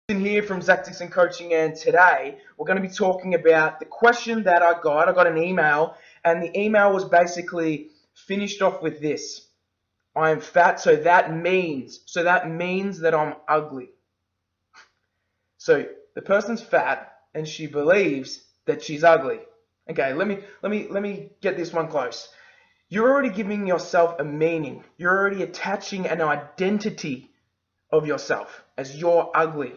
In here from Zac Dixon Coaching, and today we're going to be talking about the question that I got. I got an email, and the email was basically finished off with this: I am fat, so that means that I'm ugly. So the person's fat, and she believes that she's ugly. Okay, let me get this one close. You're already giving yourself a meaning. You're already attaching an identity of yourself as you're ugly.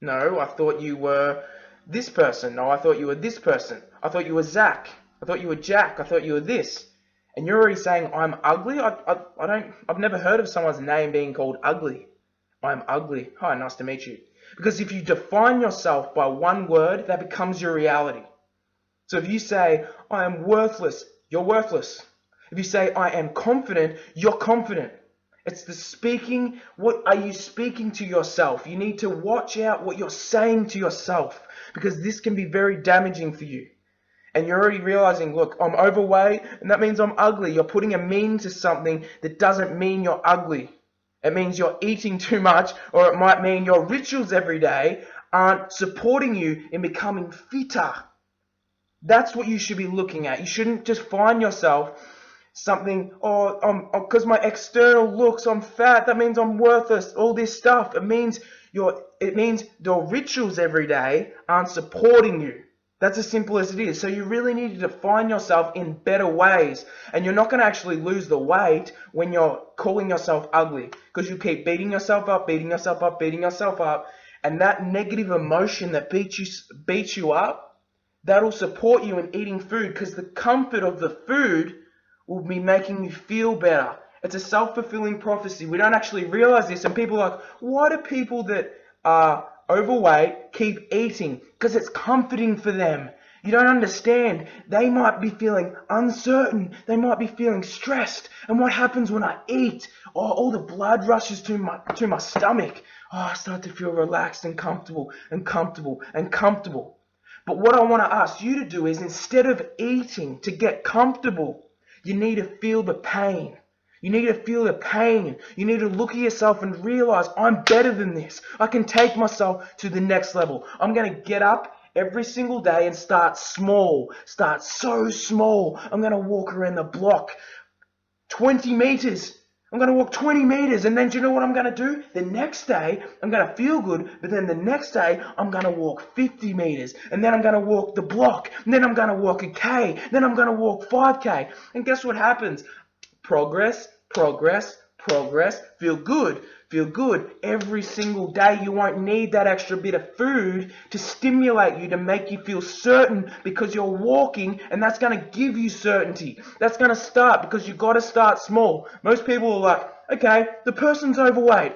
No, I thought you were this person. No, I thought you were this person. I thought you were Zach. I thought you were Jack. I thought you were this. And you're already saying I'm ugly? I've never heard of someone's name being called ugly. I'm ugly. Hi, nice to meet you. Because if you define yourself by one word, that becomes your reality. So if you say, I am worthless, you're worthless. If you say, I am confident, you're confident. It's the speaking. What are you speaking to yourself? You need to watch out what you're saying to yourself, because this can be very damaging for you. And you're already realizing, look, I'm overweight, and that means I'm ugly. You're putting a meaning to something that doesn't mean you're ugly. It means you're eating too much, or it might mean your rituals every day aren't supporting you in becoming fitter. That's what you should be looking at. You shouldn't just find yourself something, because my external looks, I'm fat, that means I'm worthless, all this stuff. It means your rituals every day aren't supporting you. That's as simple as it is. So you really need to define yourself in better ways. And you're not going to actually lose the weight when you're calling yourself ugly, because you keep beating yourself up, beating yourself up, beating yourself up. And that negative emotion that beats you up, that'll support you in eating food, because the comfort of the food will be making you feel better. It's a self-fulfilling prophecy. We don't actually realize this, and people are like, why do people that are overweight keep eating? Because it's comforting for them. You don't understand. They might be feeling uncertain. They might be feeling stressed. And what happens when I eat? Oh, all the blood rushes to my stomach. Oh, I start to feel relaxed and comfortable and comfortable and comfortable. But what I want to ask you to do is, instead of eating to get comfortable, you need to feel the pain. You need to feel the pain. You need to look at yourself and realize, I'm better than this. I can take myself to the next level. I'm going to get up every single day and start small. Start so small. I'm going to walk around the block 20 meters. I'm going to walk 20 meters, and then do you know what I'm going to do? The next day, I'm going to feel good, but then the next day, I'm going to walk 50 meters, and then I'm going to walk the block, and then I'm going to walk a K, then I'm going to walk 5K. And guess what happens? Progress, progress, progress. Feel good. Feel good every single day. You won't need that extra bit of food to stimulate you, to make you feel certain, because you're walking, and that's going to give you certainty. That's going to start, because you've got to start small. Most people are like, okay, the person's overweight.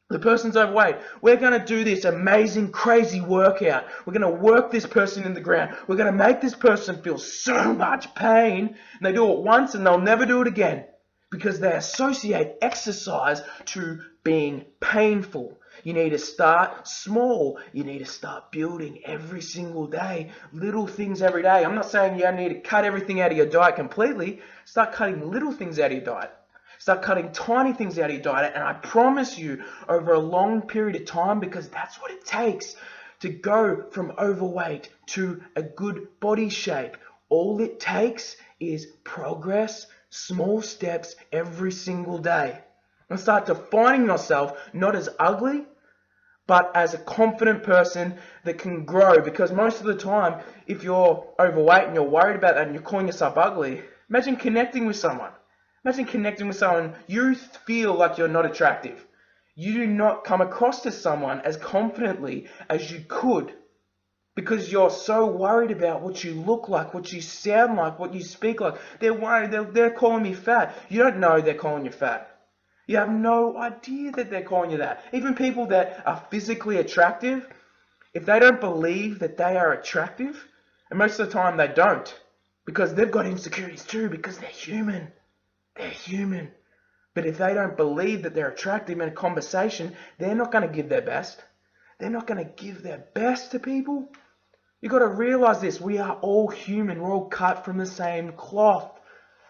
The person's overweight. We're going to do this amazing, crazy workout. We're going to work this person in the ground. We're going to make this person feel so much pain. And they do it once and they'll never do it again, because they associate exercise to being painful. You need to start small. You need to start building every single day. Little things every day. I'm not saying you need to cut everything out of your diet completely. Start cutting little things out of your diet. Start cutting tiny things out of your diet, and I promise you, over a long period of time, because that's what it takes to go from overweight to a good body shape. All it takes is progress, small steps every single day. And start defining yourself not as ugly, but as a confident person that can grow. Because most of the time, if you're overweight and you're worried about that and you're calling yourself ugly, imagine connecting with someone. Imagine connecting with someone, you feel like you're not attractive. You do not come across to someone as confidently as you could, because you're so worried about what you look like, what you sound like, what you speak like. They're worried, they're calling me fat. You don't know they're calling you fat. You have no idea that they're calling you that. Even people that are physically attractive, if they don't believe that they are attractive, and most of the time they don't, because they've got insecurities too, because they're human. They're human. But if they don't believe that they're attractive in a conversation, they're not going to give their best. They're not going to give their best to people. You've got to realize this. We are all human. We're all cut from the same cloth.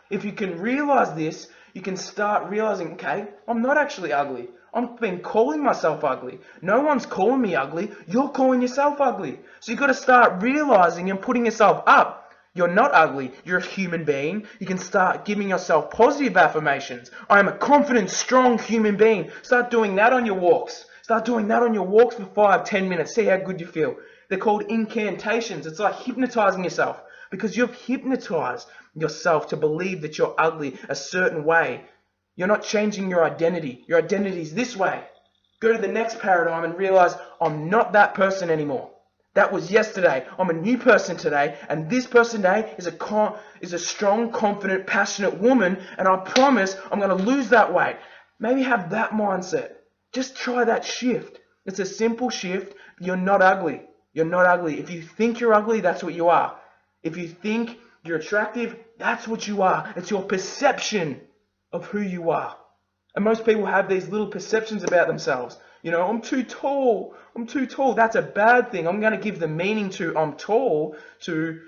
If you can realize this, you can start realizing, okay, I'm not actually ugly. I've been calling myself ugly. No one's calling me ugly. You're calling yourself ugly. So you've got to start realizing and putting yourself up. You're not ugly. You're a human being. You can start giving yourself positive affirmations. I am a confident, strong human being. Start doing that on your walks. Start doing that on your walks for 5-10 minutes. See how good you feel. They're called incantations. It's like hypnotizing yourself because you've hypnotized yourself to believe that you're ugly a certain way. You're not changing your identity. Your identity is this way. Go to the next paradigm and realize I'm not that person anymore. That was yesterday. I'm a new person today, and this person today is a strong, confident, passionate woman, and I promise I'm going to lose that weight. Maybe have that mindset. Just try that shift. It's a simple shift. You're not ugly. You're not ugly. If you think you're ugly, that's what you are. If you think you're attractive, that's what you are. It's your perception of who you are. And most people have these little perceptions about themselves. You know, I'm too tall. I'm too tall. That's a bad thing. I'm going to give the meaning to I'm tall to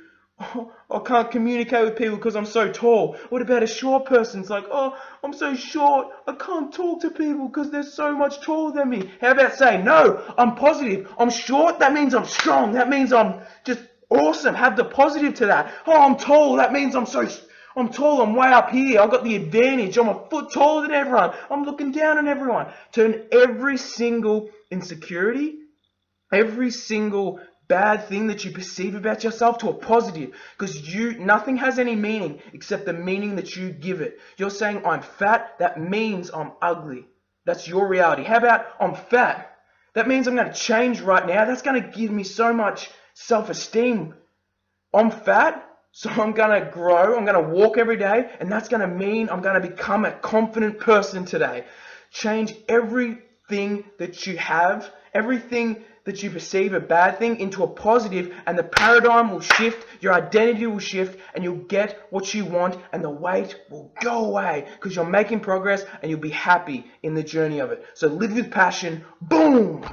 I can't communicate with people because I'm so tall. What about a short person? It's like, oh, I'm so short. I can't talk to people because they're so much taller than me. How about saying, no, I'm positive. I'm short. That means I'm strong. That means I'm just awesome. Have the positive to that. Oh, I'm tall. That means I'm tall. I'm way up here. I've got the advantage. I'm a foot taller than everyone. I'm looking down on everyone. Turn every single insecurity, every single bad thing that you perceive about yourself to a positive, because nothing has any meaning except the meaning that you give it. You're saying I'm fat, that means I'm ugly. That's your reality. How about I'm fat? That means I'm going to change right now. That's going to give me so much self-esteem. I'm fat, so I'm going to grow. I'm going to walk every day, and that's going to mean I'm going to become a confident person today. Change everything that you have, everything that you perceive a bad thing into a positive, and the paradigm will shift, your identity will shift, and you'll get what you want, and the weight will go away because you're making progress and you'll be happy in the journey of it. So live with passion. Boom!